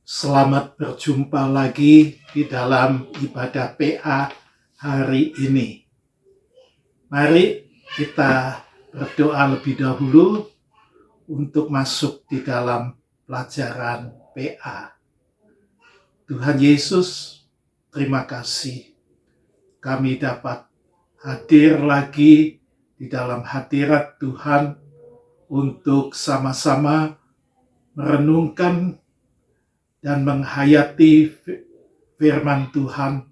Selamat berjumpa lagi di dalam ibadah PA hari ini. Mari kita berdoa lebih dahulu untuk masuk di dalam pelajaran PA. Tuhan Yesus, terima kasih kami dapat hadir lagi di dalam hadirat Tuhan untuk sama-sama merenungkan dan menghayati firman Tuhan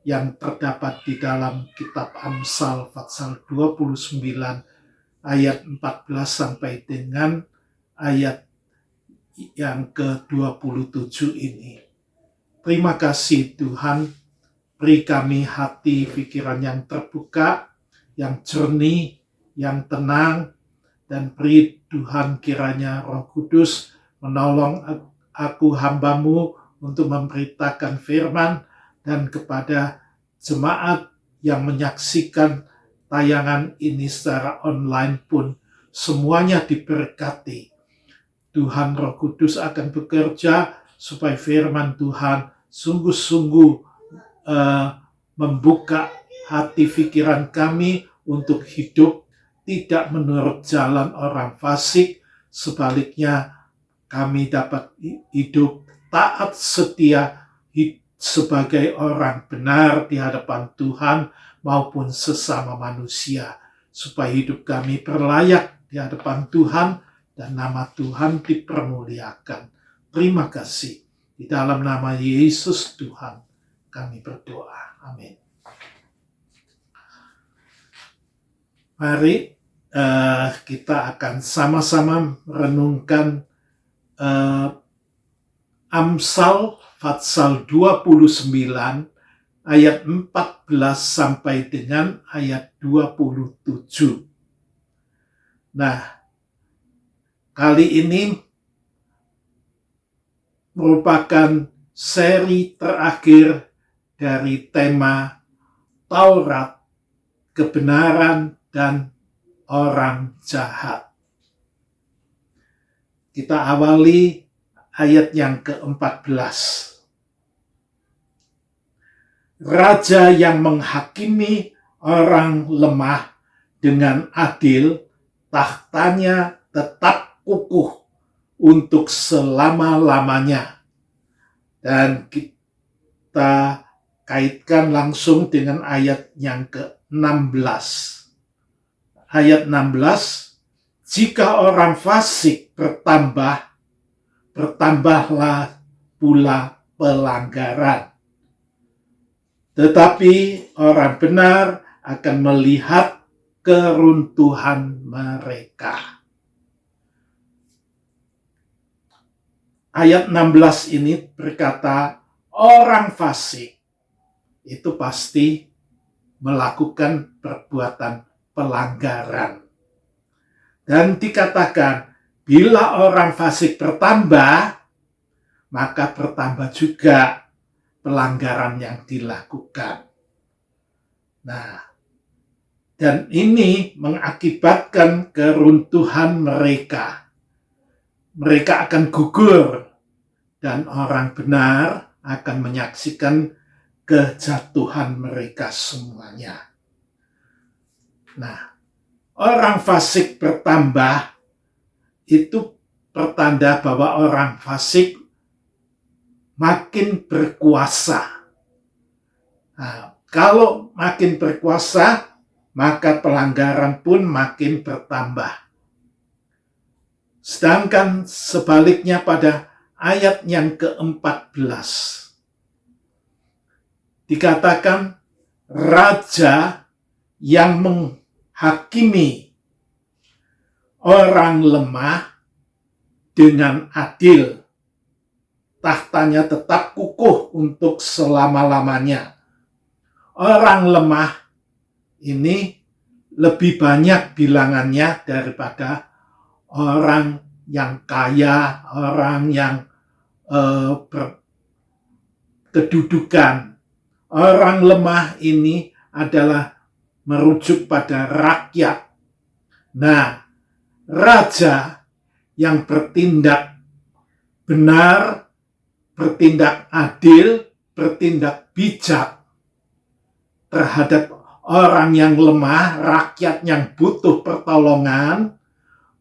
yang terdapat di dalam kitab Amsal pasal 29 ayat 14 sampai dengan ayat yang ke-27 ini. Terima kasih Tuhan, beri kami hati pikiran yang terbuka, yang jernih, yang tenang, dan beri Tuhan kiranya Roh Kudus menolong aku hamba-Mu untuk memberitakan firman, dan kepada jemaat yang menyaksikan tayangan ini secara online pun semuanya diberkati. Tuhan Roh Kudus akan bekerja supaya firman Tuhan sungguh-sungguh membuka hati pikiran kami untuk hidup tidak menurut jalan orang fasik, sebaliknya kami dapat hidup taat setia sebagai orang benar di hadapan Tuhan maupun sesama manusia, supaya hidup kami berlayak di hadapan Tuhan dan nama Tuhan dipermuliakan. Terima kasih. Di dalam nama Yesus Tuhan kami berdoa. Amin. Mari kita akan sama-sama merenungkan Amsal pasal 29 ayat 14 sampai dengan ayat 27. Nah, kali ini merupakan seri terakhir dari tema Taurat, kebenaran, dan orang jahat. Kita awali ayat yang ke-14. Raja yang menghakimi orang lemah dengan adil, tahtanya tetap kukuh untuk selama-lamanya. Dan kita kaitkan langsung dengan ayat yang ke-16. Ayat 16, jika orang fasik bertambah, bertambahlah pula pelanggaran. Tetapi orang benar akan melihat keruntuhan mereka. Ayat 16 ini berkata, orang fasik itu pasti melakukan perbuatan pelanggaran. Dan dikatakan, bila orang fasik bertambah, maka bertambah juga pelanggaran yang dilakukan. Nah, dan ini mengakibatkan keruntuhan mereka. Mereka akan gugur, dan orang benar akan menyaksikan kejatuhan mereka semuanya. Nah, orang fasik bertambah itu pertanda bahwa orang fasik makin berkuasa. Nah, kalau makin berkuasa, maka pelanggaran pun makin bertambah. Sedangkan sebaliknya pada ayat yang ke-14, dikatakan raja yang menghakimi orang lemah dengan adil, tahtanya tetap kukuh untuk selama-lamanya. Orang lemah ini lebih banyak bilangannya daripada orang yang kaya, orang yang berkedudukan. Orang lemah ini adalah merujuk pada rakyat. Nah, raja yang bertindak benar bertindak adil, bertindak bijak terhadap orang yang lemah, rakyat yang butuh pertolongan,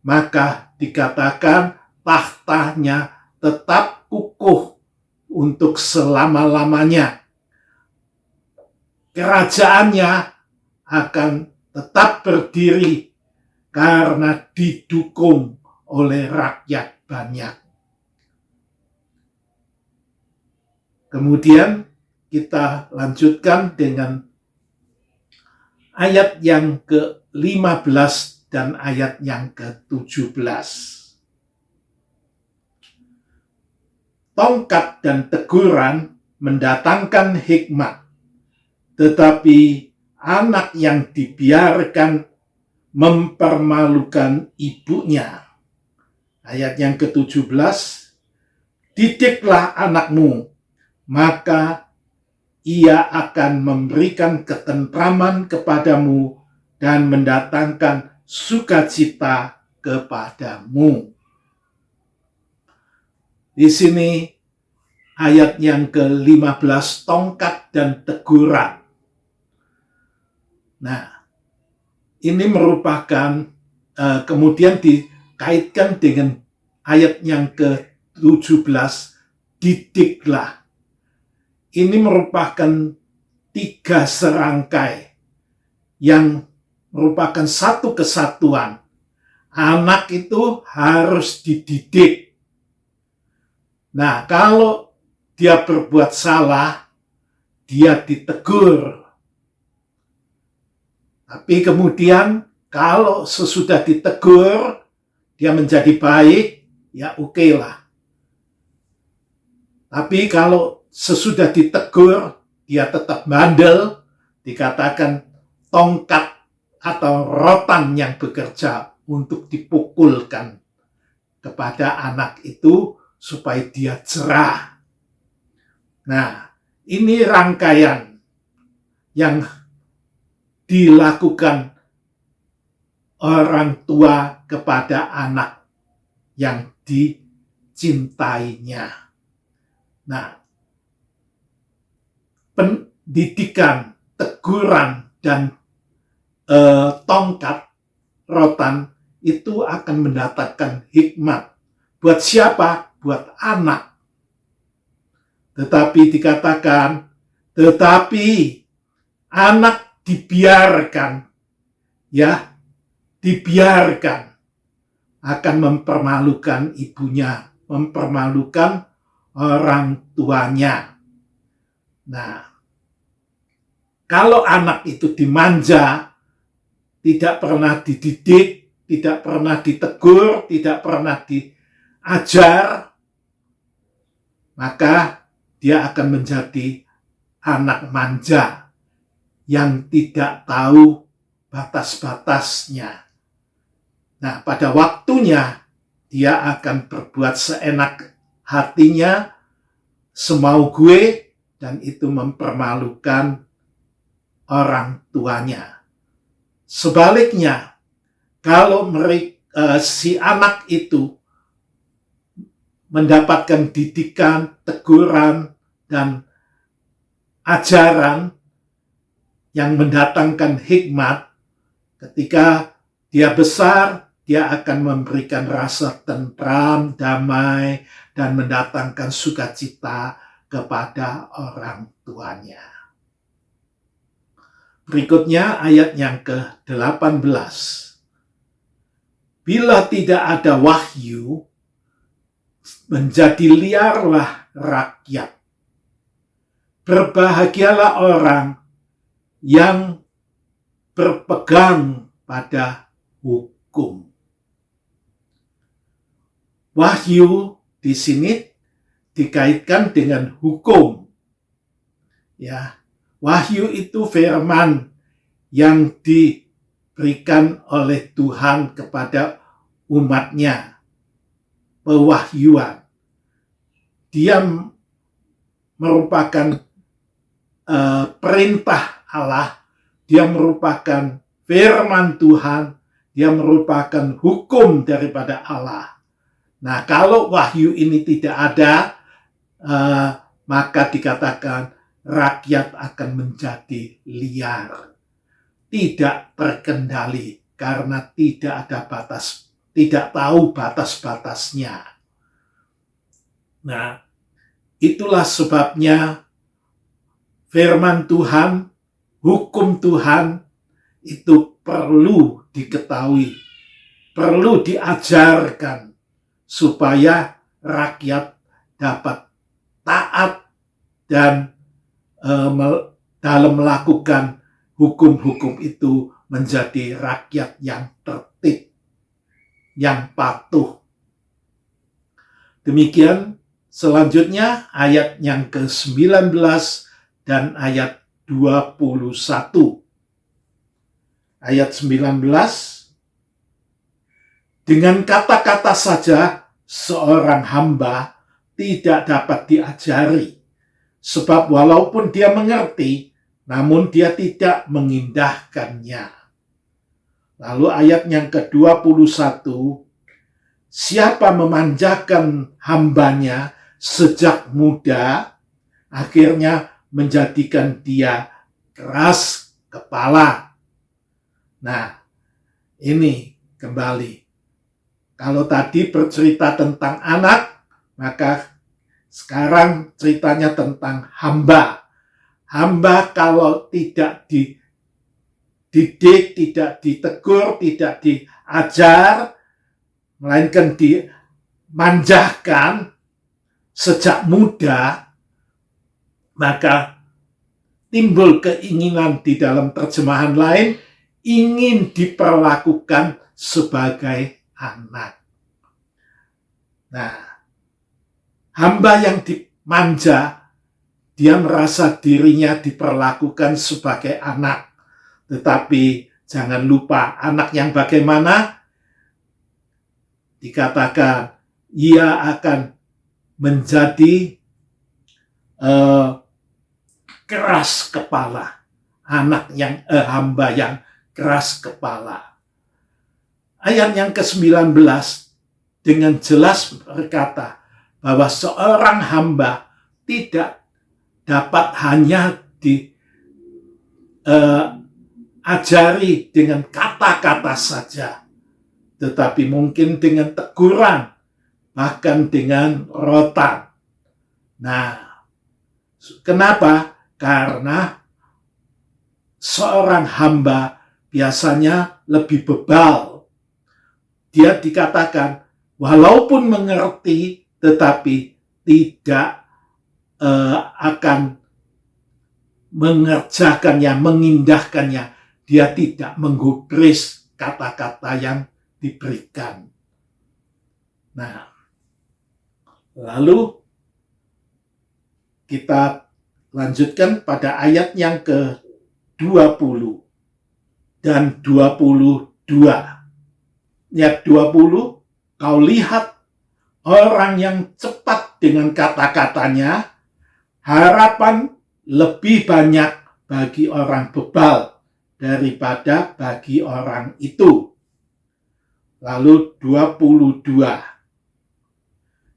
maka dikatakan tahtanya tetap kukuh untuk selama-lamanya. Kerajaannya akan tetap berdiri karena didukung oleh rakyat banyak. Kemudian kita lanjutkan dengan ayat yang ke-15 dan ayat yang ke-17. Tongkat dan teguran mendatangkan hikmat, tetapi anak yang dibiarkan mempermalukan ibunya. Ayat yang ke-17, didiklah anakmu, maka ia akan memberikan ketentraman kepadamu dan mendatangkan sukacita kepadamu. Di sini ayat yang ke-15, tongkat dan teguran. Nah, ini merupakan kemudian dikaitkan dengan ayat yang ke-17, didiklah. Ini merupakan 3 serangkai yang merupakan satu kesatuan. Anak itu harus dididik. Nah, kalau dia berbuat salah, dia ditegur. Tapi kemudian kalau sesudah ditegur, dia menjadi baik, ya oke lah. Tapi kalau sesudah ditegur, dia tetap bandel, dikatakan tongkat atau rotan yang bekerja untuk dipukulkan kepada anak itu supaya dia cerah. Nah, ini rangkaian yang dilakukan orang tua kepada anak yang dicintainya. Nah, pendidikan, teguran, dan tongkat rotan itu akan mendatangkan hikmat. Buat siapa? Buat anak. Tetapi dikatakan, tetapi anak dibiarkan, ya, dibiarkan akan mempermalukan ibunya, mempermalukan orang tuanya. Nah, kalau anak itu dimanja, tidak pernah dididik, tidak pernah ditegur, tidak pernah diajar, maka dia akan menjadi anak manja yang tidak tahu batas-batasnya. Nah, pada waktunya dia akan berbuat seenak hatinya, semau gue, dan itu mempermalukan orang tuanya. Sebaliknya, kalau si anak itu mendapatkan didikan, teguran, dan ajaran yang mendatangkan hikmat, ketika dia besar, dia akan memberikan rasa tentram, damai, dan mendatangkan sukacita kepada orang tuanya. Berikutnya ayat yang ke-18. Bila tidak ada wahyu, menjadi liarlah rakyat. Berbahagialah orang yang berpegang pada hukum. Wahyu di sini dikaitkan dengan hukum. Ya, wahyu itu firman yang diberikan oleh Tuhan kepada umatnya. Pewahyuan. Dia merupakan perintah Allah. Dia merupakan firman Tuhan. Dia merupakan hukum daripada Allah. Nah, kalau wahyu ini tidak ada, maka dikatakan rakyat akan menjadi liar, tidak terkendali karena tidak ada batas, tidak tahu batas-batasnya. Nah, itulah sebabnya firman Tuhan, hukum Tuhan itu perlu diketahui, perlu diajarkan supaya rakyat dapat taat dan dalam melakukan hukum-hukum itu menjadi rakyat yang tertib, yang patuh. Demikian selanjutnya ayat yang ke-19 dan ayat 21. Ayat 19, dengan kata-kata saja seorang hamba tidak dapat diajari, sebab walaupun dia mengerti, namun dia tidak mengindahkannya. Lalu ayat yang ke-21, siapa memanjakan hambanya sejak muda, akhirnya menjadikan dia keras kepala. Nah, ini kembali. Kalau tadi bercerita tentang anak, maka sekarang ceritanya tentang hamba. Hamba kalau tidak dididik, tidak ditegur, tidak diajar, melainkan dimanjakan sejak muda, maka timbul keinginan di dalam terjemahan lain, ingin diperlakukan sebagai anak. Nah, hamba yang dimanja, dia merasa dirinya diperlakukan sebagai anak. Tetapi jangan lupa, anak yang bagaimana? Dikatakan ia akan menjadi keras kepala. Hamba yang keras kepala. Ayat yang ke-19 dengan jelas berkata bahwa seorang hamba tidak dapat hanya diajari dengan kata-kata saja, tetapi mungkin dengan teguran, bahkan dengan rotan. Nah, kenapa? Karena seorang hamba biasanya lebih bebal. Dia dikatakan walaupun mengerti, tetapi tidak akan mengerjakannya, mengindahkannya. Dia tidak menggubris kata-kata yang diberikan. Nah, lalu kita lanjutkan pada ayat yang ke-20 dan 22. Ayat 20, kau lihat orang yang cepat dengan kata-katanya, harapan lebih banyak bagi orang bebal daripada bagi orang itu. Lalu 22,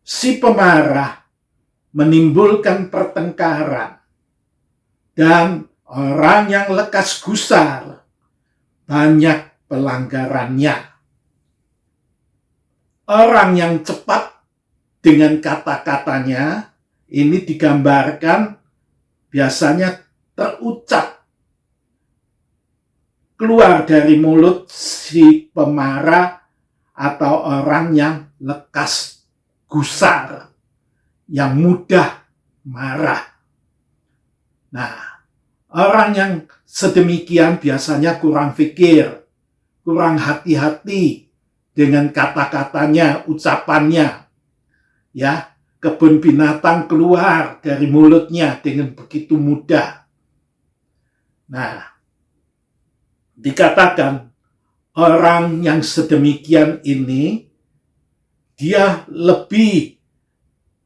si pemarah menimbulkan pertengkaran, dan orang yang lekas gusar banyak pelanggarannya. Orang yang cepat dengan kata-katanya ini digambarkan biasanya terucap keluar dari mulut si pemarah atau orang yang lekas gusar, yang mudah marah. Nah, orang yang sedemikian biasanya kurang fikir, kurang hati-hati dengan kata-katanya, ucapannya. Ya, kebun binatang keluar dari mulutnya dengan begitu mudah. Nah, dikatakan orang yang sedemikian ini, dia lebih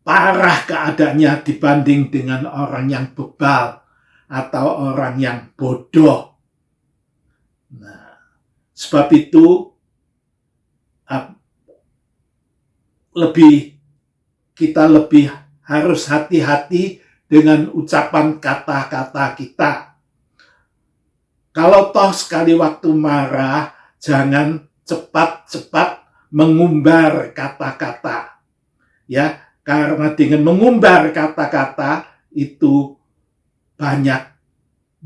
parah keadaannya dibanding dengan orang yang bebal atau orang yang bodoh. Nah, sebab itu kita lebih harus hati-hati dengan ucapan kata-kata kita. Kalau toh sekali waktu marah, jangan cepat-cepat mengumbar kata-kata. Ya, karena dengan mengumbar kata-kata itu banyak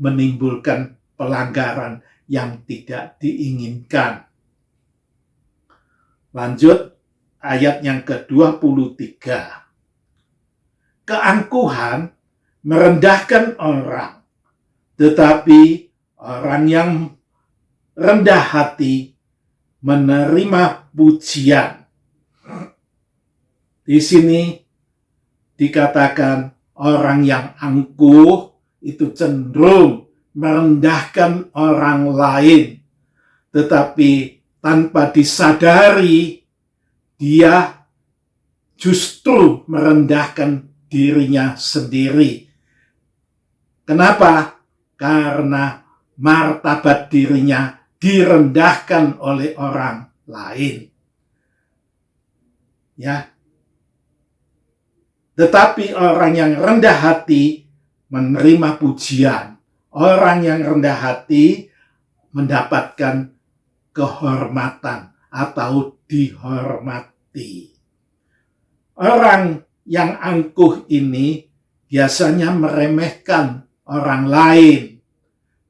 menimbulkan pelanggaran yang tidak diinginkan. Lanjut ayat yang ke-23. Keangkuhan merendahkan orang, tetapi orang yang rendah hati menerima pujian. Di sini dikatakan orang yang angkuh itu cenderung merendahkan orang lain, tetapi tanpa disadari dia justru merendahkan dirinya sendiri. Kenapa? Karena martabat dirinya direndahkan oleh orang lain. Ya. Tetapi orang yang rendah hati menerima pujian. Orang yang rendah hati mendapatkan kehormatan atau dihormati. Orang yang angkuh ini biasanya meremehkan orang lain.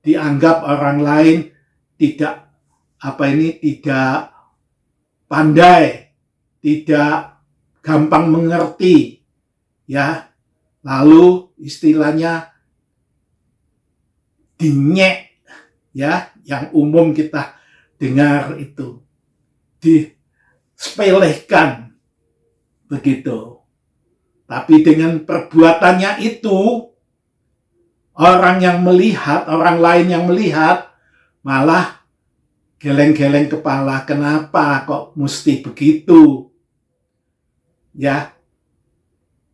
Dianggap orang lain tidak pandai, tidak gampang mengerti. Ya, lalu istilahnya dinyek, ya, yang umum kita dengar itu, disepelekan begitu. Tapi dengan perbuatannya itu, orang lain yang melihat malah geleng-geleng kepala, kenapa kok mesti begitu? Ya,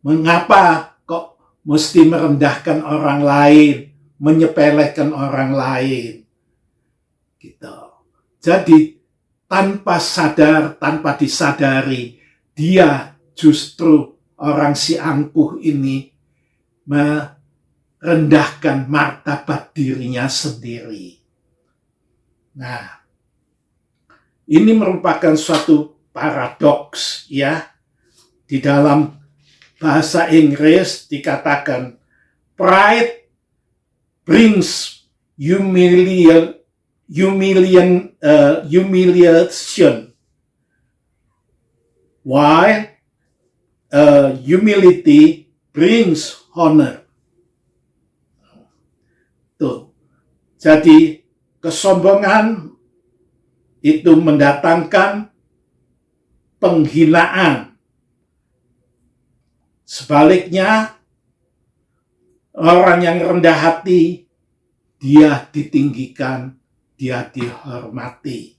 mengapa kok mesti merendahkan orang lain, menyepelekan orang lain? Gitu. Jadi tanpa sadar, tanpa disadari, dia justru orang si angkuh ini merendahkan martabat dirinya sendiri. Nah, ini merupakan suatu paradoks, ya. Di dalam bahasa Inggris dikatakan pride brings humiliation, while humility brings honor. Tuh. Jadi kesombongan itu mendatangkan penghinaan. Sebaliknya, orang yang rendah hati, dia ditinggikan, dia dihormati.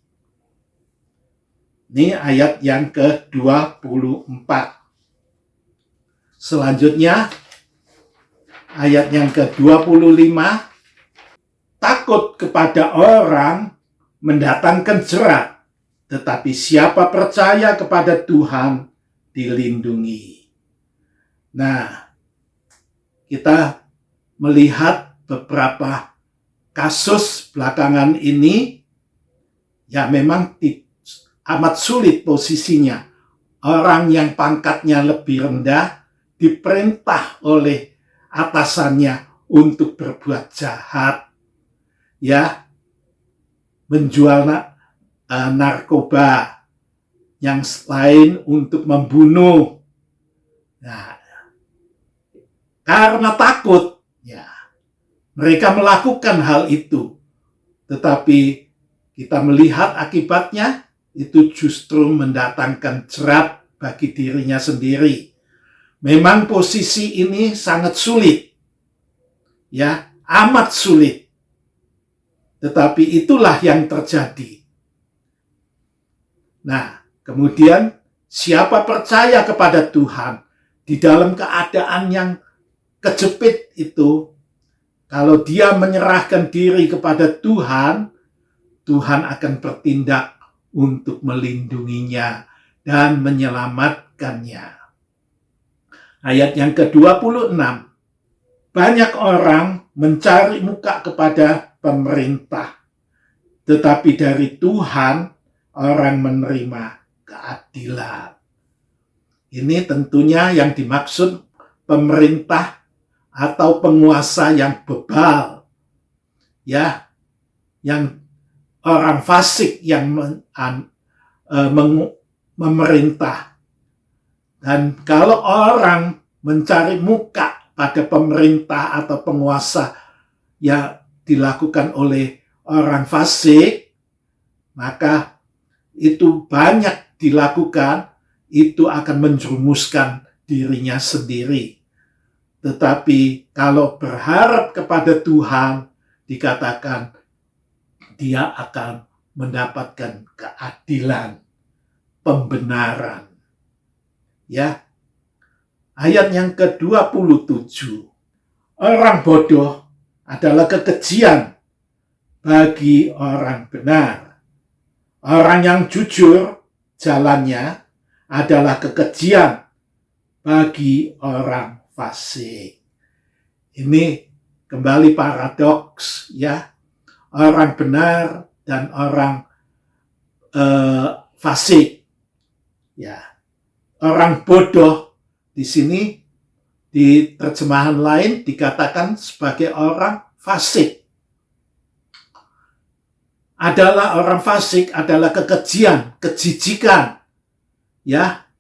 Ini ayat yang ke-24. Selanjutnya, ayat yang ke-25. Takut kepada orang mendatangkan jerat, tetapi siapa percaya kepada Tuhan dilindungi. Nah, kita melihat beberapa kasus belakangan ini, ya memang amat sulit posisinya. Orang yang pangkatnya lebih rendah diperintah oleh atasannya untuk berbuat jahat, ya, menjual narkoba, yang lain untuk membunuh. Nah, karena takut, ya, mereka melakukan hal itu. Tetapi kita melihat akibatnya, itu justru mendatangkan jerat bagi dirinya sendiri. Memang posisi ini sangat sulit, ya, amat sulit. Tetapi itulah yang terjadi. Nah, kemudian siapa percaya kepada Tuhan di dalam keadaan yang kejepit itu, kalau dia menyerahkan diri kepada Tuhan, Tuhan akan bertindak untuk melindunginya dan menyelamatkannya. Ayat yang ke-26. Banyak orang mencari muka kepada pemerintah, tetapi dari Tuhan orang menerima keadilan. Ini tentunya yang dimaksud pemerintah atau penguasa yang bebal, ya, yang orang fasik yang memerintah. Dan kalau orang mencari muka pada pemerintah atau penguasa yang dilakukan oleh orang fasik, maka itu banyak dilakukan, itu akan menjerumuskan dirinya sendiri. Tetapi kalau berharap kepada Tuhan, dikatakan dia akan mendapatkan keadilan, pembenaran. Ya. Ayat yang ke-27. Orang bodoh adalah kekejian bagi orang benar. Orang yang jujur jalannya adalah kekejian bagi orang fasik. Ini kembali paradoks, ya. Orang benar dan orang fasik. Ya. Orang bodoh di sini di terjemahan lain dikatakan sebagai orang fasik. Adalah orang fasik adalah kekejian, kejijikan. Ya.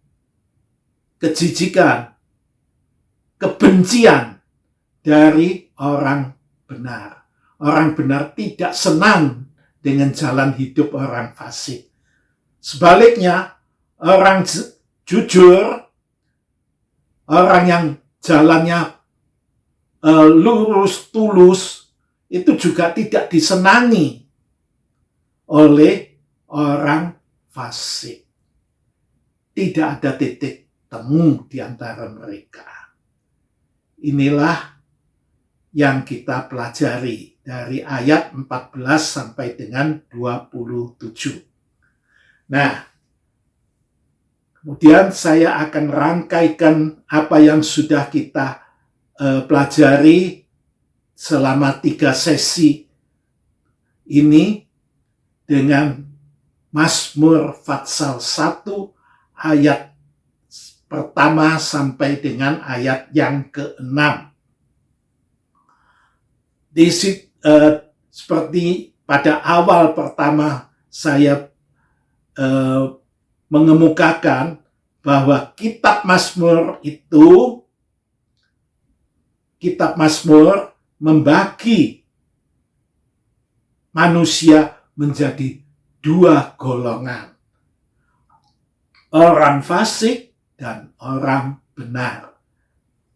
Kejijikan, kebencian dari orang benar. Orang benar tidak senang dengan jalan hidup orang fasik. Sebaliknya, orang jujur, orang yang jalannya lurus, tulus, itu juga tidak disenangi oleh orang fasik. Tidak ada titik temu di antara mereka. Inilah yang kita pelajari dari ayat 14 sampai dengan 27. Nah, kemudian saya akan rangkaikan apa yang sudah kita pelajari selama 3 sesi ini dengan Mazmur Fatsal 1 ayat pertama sampai dengan ayat yang ke-6. Seperti pada awal pertama saya mengemukakan bahwa kitab Mazmur membagi manusia menjadi 2 golongan. Orang fasik dan orang benar.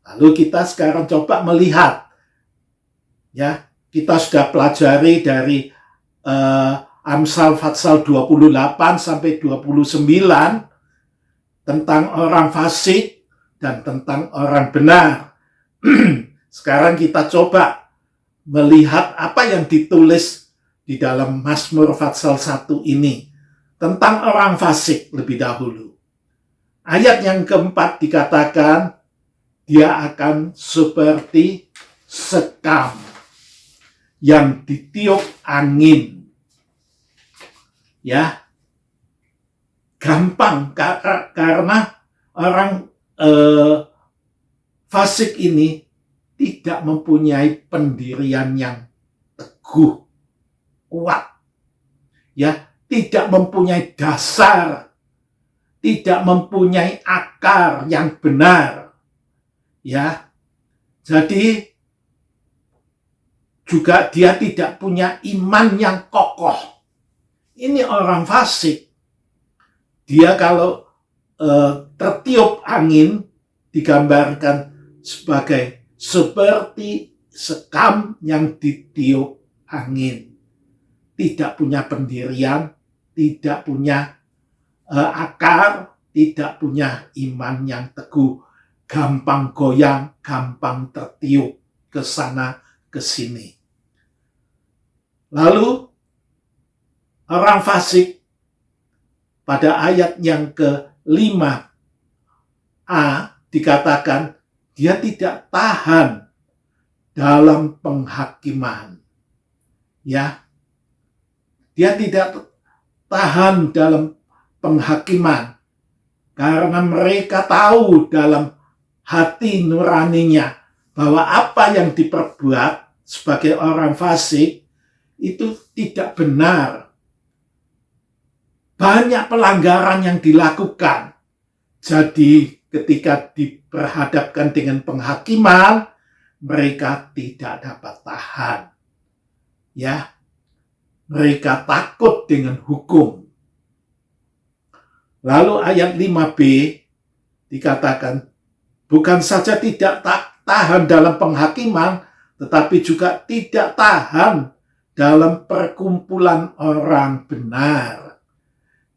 Lalu kita sekarang coba melihat, ya, kita sudah pelajari dari Amsal Fatsal 28 sampai 29 tentang orang fasik dan tentang orang benar. Sekarang kita coba melihat apa yang ditulis di dalam Mazmur Fatsal 1 ini tentang orang fasik lebih dahulu. Ayat yang keempat dikatakan dia akan seperti sekam yang ditiup angin. Ya, gampang karena orang fasik ini tidak mempunyai pendirian yang teguh, kuat. Ya, tidak mempunyai dasar, tidak mempunyai akar yang benar. Ya. Jadi juga dia tidak punya iman yang kokoh. Ini orang fasik. Dia kalau tertiup angin digambarkan sebagai seperti sekam yang ditiup angin. Tidak punya pendirian, tidak punya akar, tidak punya iman yang teguh, gampang goyang, gampang tertiup ke sana ke sini. Lalu orang fasik pada ayat yang ke-5a dikatakan dia tidak tahan dalam penghakiman. Ya, dia tidak tahan dalam penghakiman karena mereka tahu dalam hati nuraninya bahwa apa yang diperbuat sebagai orang fasik itu tidak benar. Banyak pelanggaran yang dilakukan. Jadi ketika diperhadapkan dengan penghakiman, mereka tidak dapat tahan. Ya, mereka takut dengan hukum. Lalu ayat 5b dikatakan, bukan saja tidak tahan dalam penghakiman, tetapi juga tidak tahan dalam perkumpulan orang benar.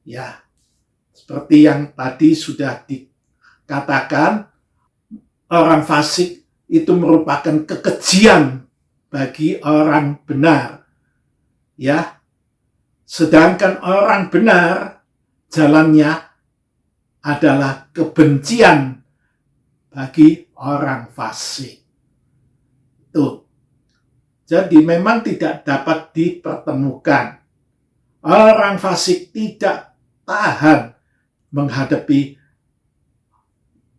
Ya, seperti yang tadi sudah dikatakan, orang fasik itu merupakan kekejian bagi orang benar. Ya, sedangkan orang benar jalannya adalah kebencian bagi orang fasik. Tuh. Jadi memang tidak dapat dipertemukan. Orang fasik tidak tahan menghadapi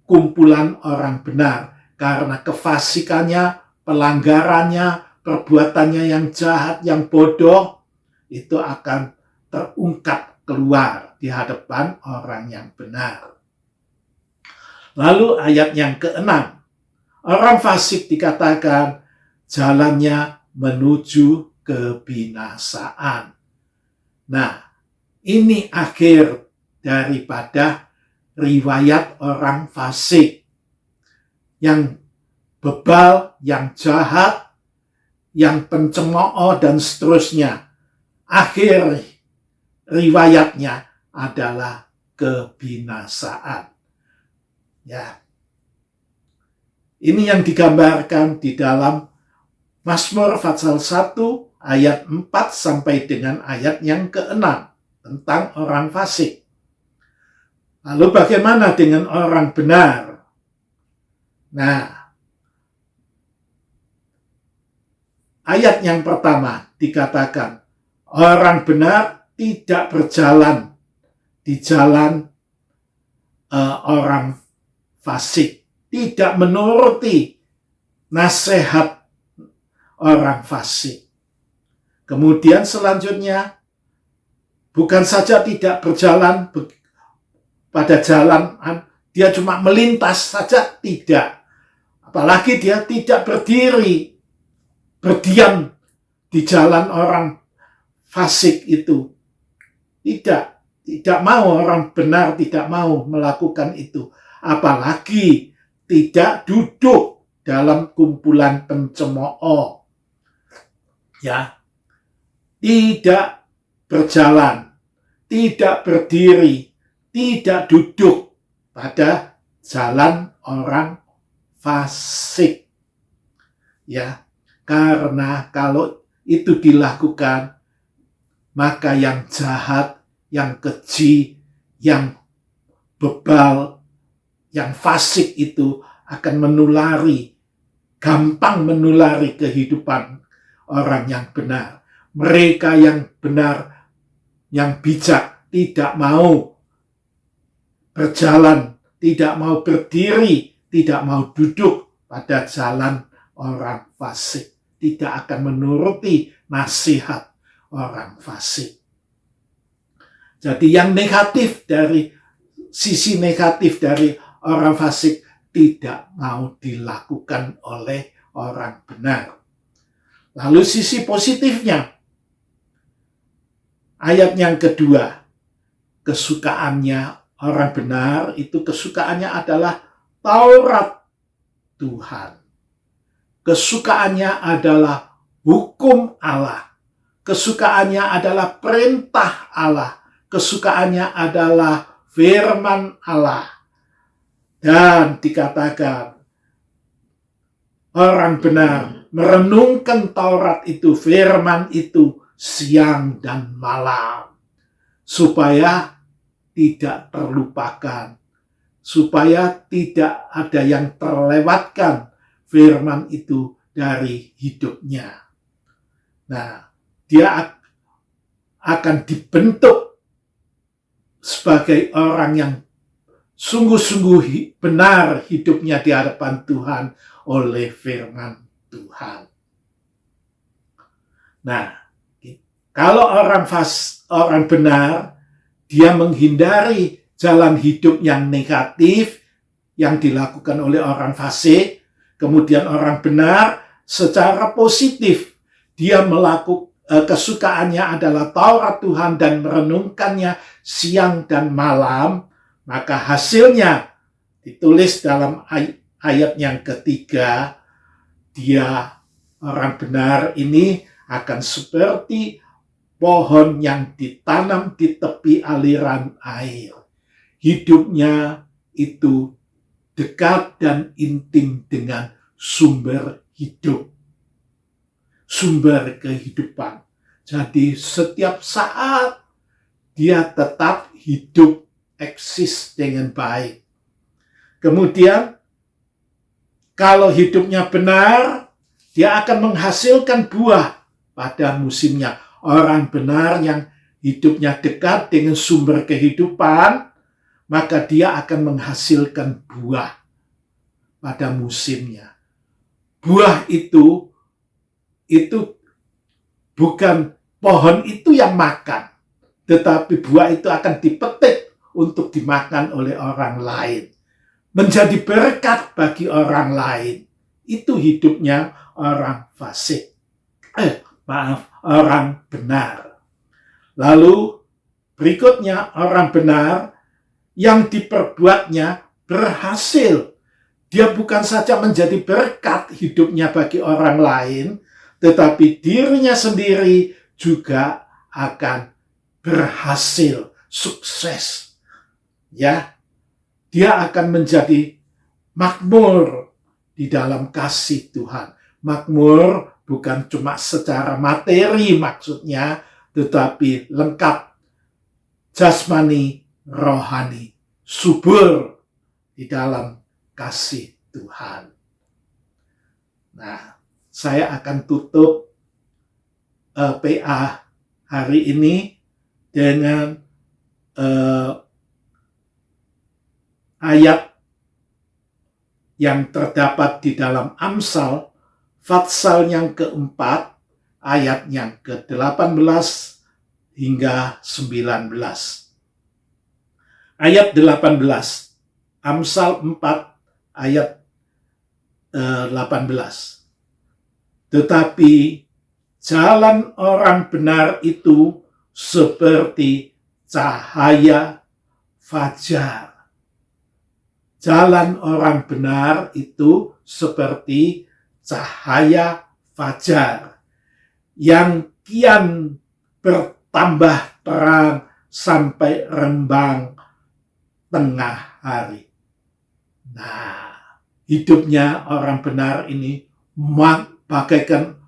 kumpulan orang benar karena kefasikannya, pelanggarannya, perbuatannya yang jahat, yang bodoh, itu akan terungkap keluar di hadapan orang yang benar. Lalu ayat yang ke-6, orang fasik dikatakan jalannya menuju kebinasaan. Nah, ini akhir daripada riwayat orang fasik yang bebal, yang jahat, yang pencemooh dan seterusnya. Akhir riwayatnya adalah kebinasaan. Ya. Ini yang digambarkan di dalam Mazmur pasal 1 ayat 4 sampai dengan ayat yang ke-6 tentang orang fasik. Lalu bagaimana dengan orang benar? Nah, ayat yang pertama dikatakan, orang benar tidak berjalan di jalan orang fasik, tidak menuruti nasihat orang fasik. Kemudian selanjutnya, bukan saja tidak berjalan pada jalan, dia cuma melintas saja, tidak. Apalagi dia tidak berdiri, berdiam di jalan orang fasik itu. Tidak mau, orang benar tidak mau melakukan itu. Apalagi tidak duduk dalam kumpulan pencemooh. Ya, tidak berjalan, tidak berdiri, tidak duduk pada jalan orang fasik. Ya, karena kalau itu dilakukan, maka yang jahat, yang keji, yang bebal, yang fasik itu akan menulari, gampang menulari kehidupan orang yang benar. Mereka yang benar, yang bijak, tidak mau berjalan, tidak mau berdiri, tidak mau duduk pada jalan orang fasik. Tidak akan menuruti nasihat orang fasik. Jadi yang negatif, dari sisi negatif dari orang fasik tidak mau dilakukan oleh orang benar. Lalu sisi positifnya, ayat yang kedua, kesukaannya orang benar itu kesukaannya adalah Taurat Tuhan. Kesukaannya adalah hukum Allah. Kesukaannya adalah perintah Allah. Kesukaannya adalah firman Allah. Dan dikatakan orang benar merenungkan Taurat itu, firman itu siang dan malam, supaya tidak terlupakan, supaya tidak ada yang terlewatkan firman itu dari hidupnya. Nah, dia akan dibentuk sebagai orang yang sungguh-sungguh benar hidupnya di hadapan Tuhan oleh firman Tuhan. Nah, kalau orang benar, dia menghindari jalan hidup yang negatif yang dilakukan oleh orang fasik. Kemudian orang benar secara positif, dia melakukan kesukaannya adalah Taurat Tuhan dan merenungkannya siang dan malam. Maka hasilnya ditulis dalam ayat yang ketiga, dia orang benar ini akan seperti pohon yang ditanam di tepi aliran air. Hidupnya itu dekat dan intim dengan sumber hidup, sumber kehidupan. Jadi setiap saat dia tetap hidup, eksis dengan baik. Kemudian kalau hidupnya benar, dia akan menghasilkan buah pada musimnya. Orang benar yang hidupnya dekat dengan sumber kehidupan, maka dia akan menghasilkan buah pada musimnya. Buah itu bukan pohon itu yang makan, tetapi buah itu akan dipetik untuk dimakan oleh orang lain. Menjadi berkat bagi orang lain. Itu hidupnya orang fasik. Orang benar. Lalu berikutnya orang benar yang diperbuatnya berhasil. Dia bukan saja menjadi berkat hidupnya bagi orang lain, tetapi dirinya sendiri juga akan berhasil, sukses. Ya, dia akan menjadi makmur di dalam kasih Tuhan. Makmur bukan cuma secara materi maksudnya, tetapi lengkap jasmani, rohani, subur di dalam kasih Tuhan. Nah, saya akan tutup PA hari ini dengan ayat yang terdapat di dalam Amsal, Fatsal yang keempat, ayat yang ke-18 hingga 19. Ayat 18, Amsal 4, ayat 18. Tetapi jalan orang benar itu seperti cahaya fajar. Jalan orang benar itu seperti cahaya fajar yang kian bertambah terang sampai rembang tengah hari. Nah, hidupnya orang benar ini bagaikan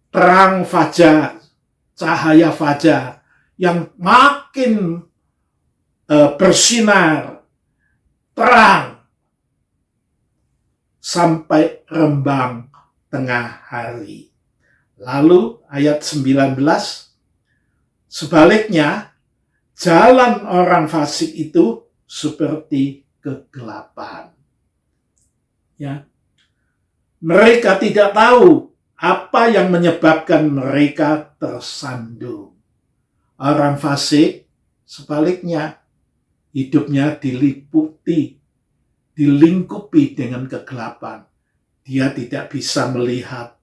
terang fajar, cahaya fajar yang makin bersinar terang sampai rembang tengah hari. Lalu ayat 19, sebaliknya jalan orang fasik itu seperti kegelapan. Ya. Mereka tidak tahu apa yang menyebabkan mereka tersandung. Orang fasik sebaliknya hidupnya dilingkupi dengan kegelapan. Dia tidak bisa melihat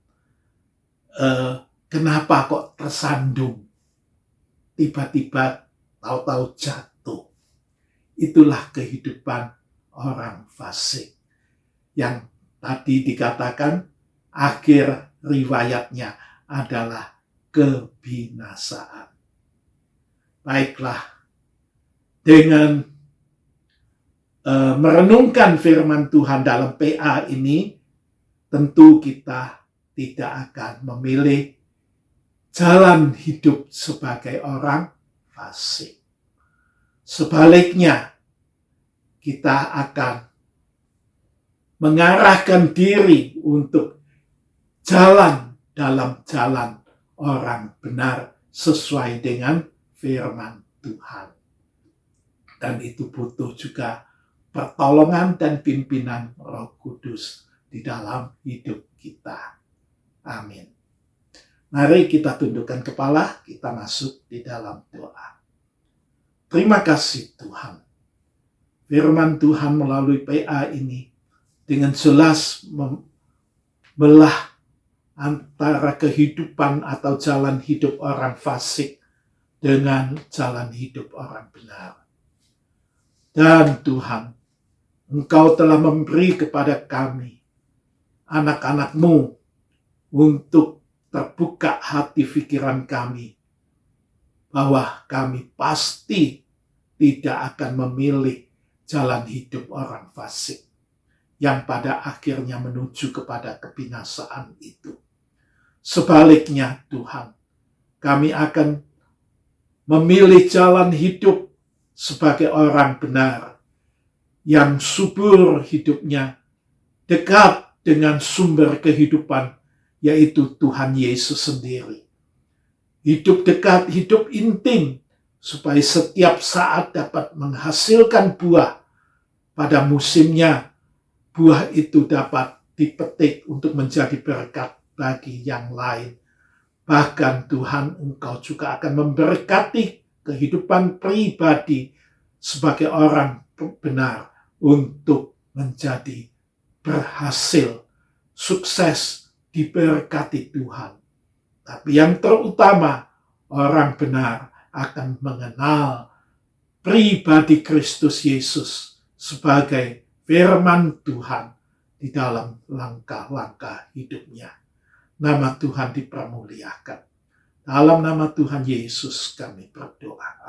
kenapa kok tersandung. Tiba-tiba tahu-tahu jatuh. Itulah kehidupan orang fasik. Yang tadi dikatakan akhir riwayatnya adalah kebinasaan. Baiklah, dengan merenungkan firman Tuhan dalam PA ini, tentu kita tidak akan memilih jalan hidup sebagai orang fasik. Sebaliknya, kita akan mengarahkan diri untuk jalan dalam jalan orang benar sesuai dengan firman Tuhan. Dan itu butuh juga pertolongan dan pimpinan Roh Kudus di dalam hidup kita. Amin. Mari kita tundukkan kepala, kita masuk di dalam doa. Terima kasih Tuhan. Firman Tuhan melalui PA ini dengan jelas membelah antara kehidupan atau jalan hidup orang fasik dengan jalan hidup orang benar. Dan Tuhan, Engkau telah memberi kepada kami, anak-anak-Mu, untuk terbuka hati pikiran kami, bahwa kami pasti tidak akan memilih jalan hidup orang fasik, yang pada akhirnya menuju kepada kebinasaan itu. Sebaliknya Tuhan, kami akan memilih jalan hidup sebagai orang benar, yang subur hidupnya, dekat dengan sumber kehidupan, yaitu Tuhan Yesus sendiri. Hidup dekat, hidup intim, supaya setiap saat dapat menghasilkan buah. Pada musimnya, buah itu dapat dipetik untuk menjadi berkat bagi yang lain. Bahkan Tuhan, Engkau juga akan memberkati kehidupan pribadi sebagai orang benar untuk menjadi berhasil, sukses, diberkati Tuhan. Tapi yang terutama, orang benar akan mengenal pribadi Kristus Yesus sebagai firman Tuhan di dalam langkah-langkah hidupnya. Nama Tuhan dipermuliakan. Dalam nama Tuhan Yesus kami berdoa.